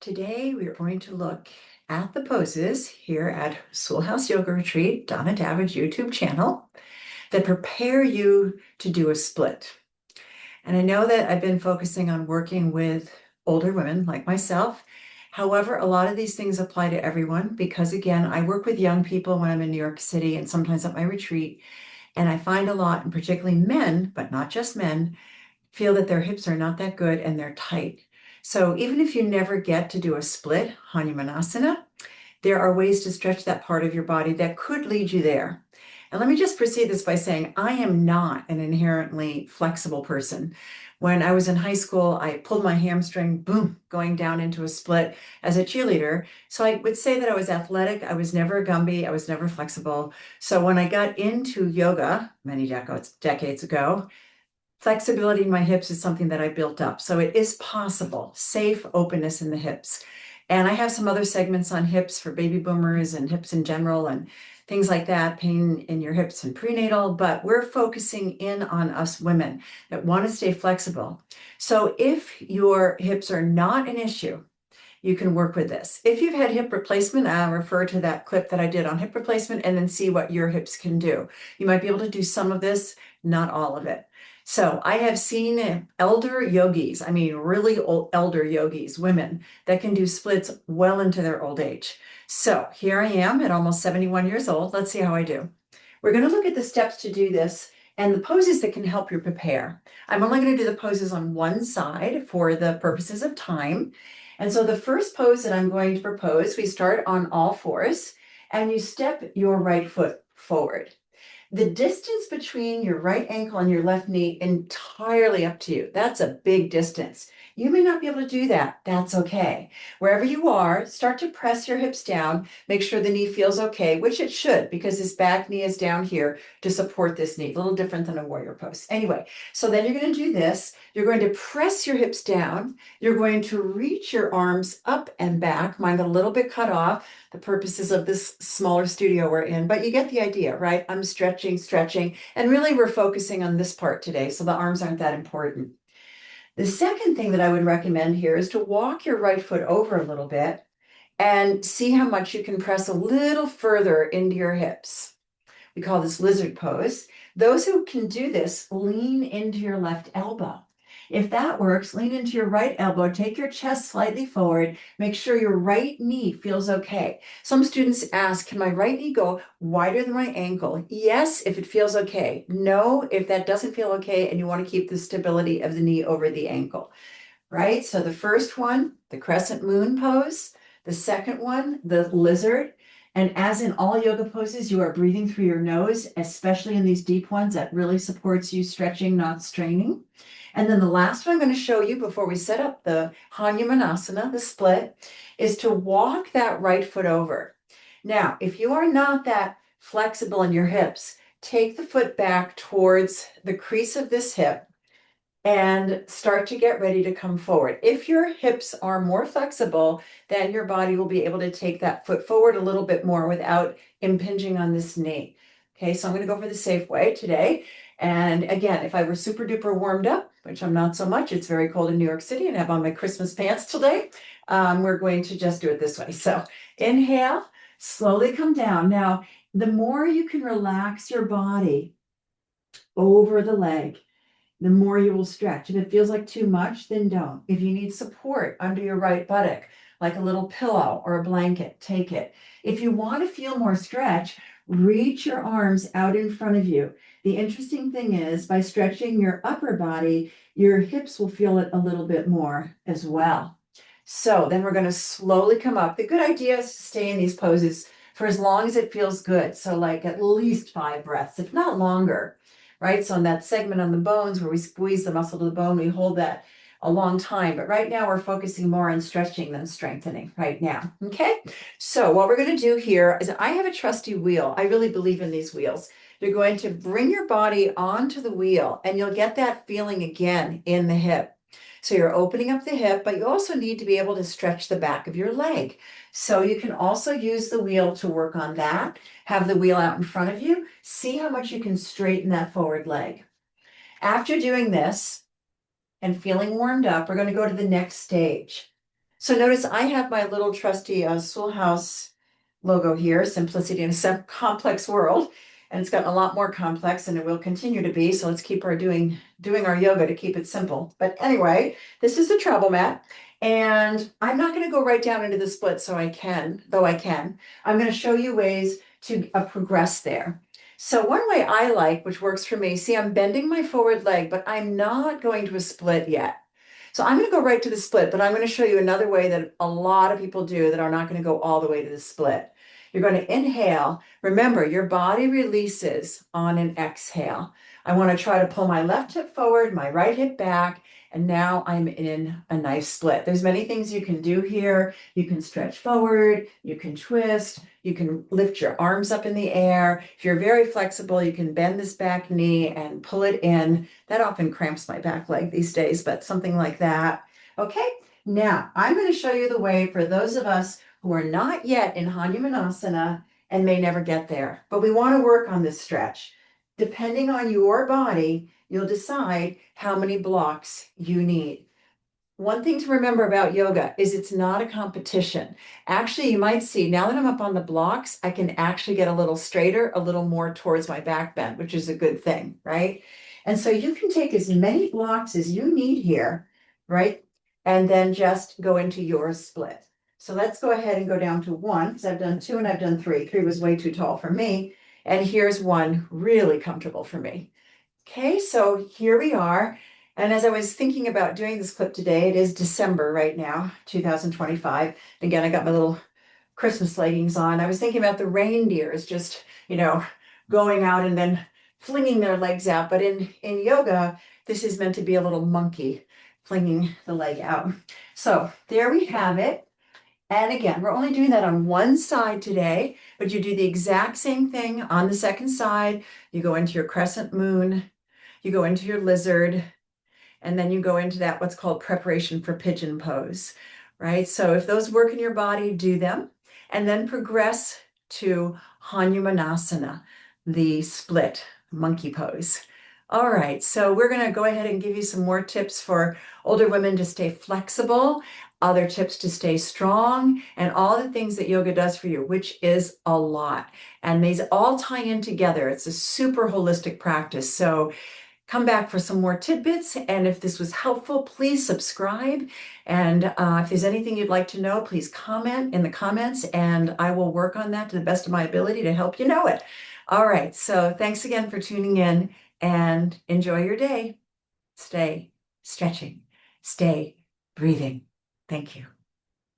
Today, we are going to look at the poses here at Schoolhouse Yoga Retreat, Donna David's YouTube channel, that prepare you to do a split. And I know that I've been focusing on working with older women like myself. However, a lot of these things apply to everyone because, again, I work with young people when I'm in New York City and sometimes at my retreat. And I find a lot, and particularly men, but not just men, feel that their hips are not that good and they're tight. So even if you never get to do a split Hanumanasana, there are ways to stretch that part of your body that could lead you there. And let me just precede this by saying I am not an inherently flexible person. When I was in high school, I pulled my hamstring, boom, going down into a split as a cheerleader. So I would say that I was athletic. I was never a Gumby. I was never flexible. So when I got into yoga many decades ago, flexibility in my hips is something that I built up. So it is possible, safe openness in the hips. And I have some other segments on hips for baby boomers and hips in general and things like that, pain in your hips and prenatal, but we're focusing in on us women that want to stay flexible. So if your hips are not an issue, you can work with this. If you've had hip replacement, I'll refer to that clip that I did on hip replacement and then see what your hips can do. You might be able to do some of this, not all of it. So I have seen elder yogis, I mean really old elder yogis, women that can do splits well into their old age. So here I am at almost 71 years old. Let's see how I do. We're going to look at the steps to do this and the poses that can help you prepare. I'm only going to do the poses on one side for the purposes of time. And so the first pose that I'm going to propose, we start on all fours and you step your right foot forward. The distance between your right ankle and your left knee, entirely up to you. That's a big distance. You may not be able to do that. That's okay. Wherever you are, start to press your hips down. Make sure the knee feels okay, which it should, because this back knee is down here to support this knee. A little different than a warrior pose. Anyway, so then you're going to do this. You're going to press your hips down. You're going to reach your arms up and back. Mine got a little bit cut off, the purposes of this smaller studio we're in, but you get the idea, right? I'm stretching, and really we're focusing on this part today, so the arms aren't that important. The second thing that I would recommend here is to walk your right foot over a little bit and see how much you can press a little further into your hips. We call this lizard pose. Those who can do this, lean into your left elbow. If that works, lean into your right elbow, take your chest slightly forward, make sure your right knee feels okay. Some students ask, can my right knee go wider than my ankle? Yes, if it feels okay. No, if that doesn't feel okay and you want to keep the stability of the knee over the ankle, right? So the first one, the crescent moon pose. The second one, the lizard. And as in all yoga poses, you are breathing through your nose, especially in these deep ones. That really supports you stretching, not straining. And then the last one I'm going to show you before we set up the Hanumanasana, the split, is to walk that right foot over. Now, if you are not that flexible in your hips, take the foot back towards the crease of this hip and start to get ready to come forward. If your hips are more flexible, then your body will be able to take that foot forward a little bit more without impinging on this knee. Okay, so I'm going to go for the safe way today. And again, if I were super duper warmed up, which I'm not so much, it's very cold in New York City and I have on my Christmas pants today, we're going to just do it this way. So inhale, slowly come down. Now, the more you can relax your body over the leg, the more you will stretch. If it feels like too much, then don't. If you need support under your right buttock, like a little pillow or a blanket, take it. If you want to feel more stretch, reach your arms out in front of you. The interesting thing is, by stretching your upper body, your hips will feel it a little bit more as well. So then we're going to slowly come up. The good idea is to stay in these poses for as long as it feels good. So like at least 5 breaths, if not longer. Right? So in that segment on the bones where we squeeze the muscle to the bone, we hold that a long time. But right now we're focusing more on stretching than strengthening right now. Okay? So what we're going to do here is I have a trusty wheel. I really believe in these wheels. You're going to bring your body onto the wheel and you'll get that feeling again in the hip. So you're opening up the hip, but you also need to be able to stretch the back of your leg. So you can also use the wheel to work on that. Have the wheel out in front of you. See how much you can straighten that forward leg. After doing this and feeling warmed up, we're going to go to the next stage. So notice I have my little trusty Schoolhouse logo here, Simplicity in a Complex World. And it's gotten a lot more complex and it will continue to be. So let's keep our doing our yoga to keep it simple. But anyway, this is the travel mat. And I'm not going to go right down into the split so I can, though I can. I'm going to show you ways to progress there. So one way I like, which works for me, see, I'm bending my forward leg, but I'm not going to a split yet. So I'm going to go right to the split, but I'm going to show you another way that a lot of people do that are not going to go all the way to the split. You're going to inhale. Remember, your body releases on an exhale. I want to try to pull my left hip forward, my right hip back, and now I'm in a nice split. There's many things you can do here. You can stretch forward, you can twist, you can lift your arms up in the air. If you're very flexible, you can bend this back knee and pull it in. That often cramps my back leg these days, but something like that. Okay, now I'm going to show you the way for those of us who are not yet in Hanumanasana and may never get there, but we want to work on this stretch. Depending on your body, you'll decide how many blocks you need. One thing to remember about yoga is it's not a competition. Actually, you might see now that I'm up on the blocks, I can actually get a little straighter, a little more towards my back bend, which is a good thing, right? And so you can take as many blocks as you need here, right? And then just go into your split. So let's go ahead and go down to one, because I've done two and I've done three. Three was way too tall for me. And here's one really comfortable for me. Okay, so here we are. And as I was thinking about doing this clip today, it is December right now, 2025. Again, I got my little Christmas leggings on. I was thinking about the reindeers just, going out and then flinging their legs out. But in yoga, this is meant to be a little monkey flinging the leg out. So there we have it. And again, we're only doing that on one side today, but you do the exact same thing on the second side. You go into your crescent moon, you go into your lizard, and then you go into that what's called preparation for pigeon pose, right? So if those work in your body, do them, and then progress to Hanumanasana, the split monkey pose. All right, so we're going to go ahead and give you some more tips for older women to stay flexible, other tips to stay strong, and all the things that yoga does for you, which is a lot. And these all tie in together. It's a super holistic practice. So come back for some more tidbits. And if this was helpful, please subscribe. And if there's anything you'd like to know, please comment in the comments, and I will work on that to the best of my ability to help you know it. All right, so thanks again for tuning in and enjoy your day. Stay stretching, stay breathing. Thank you.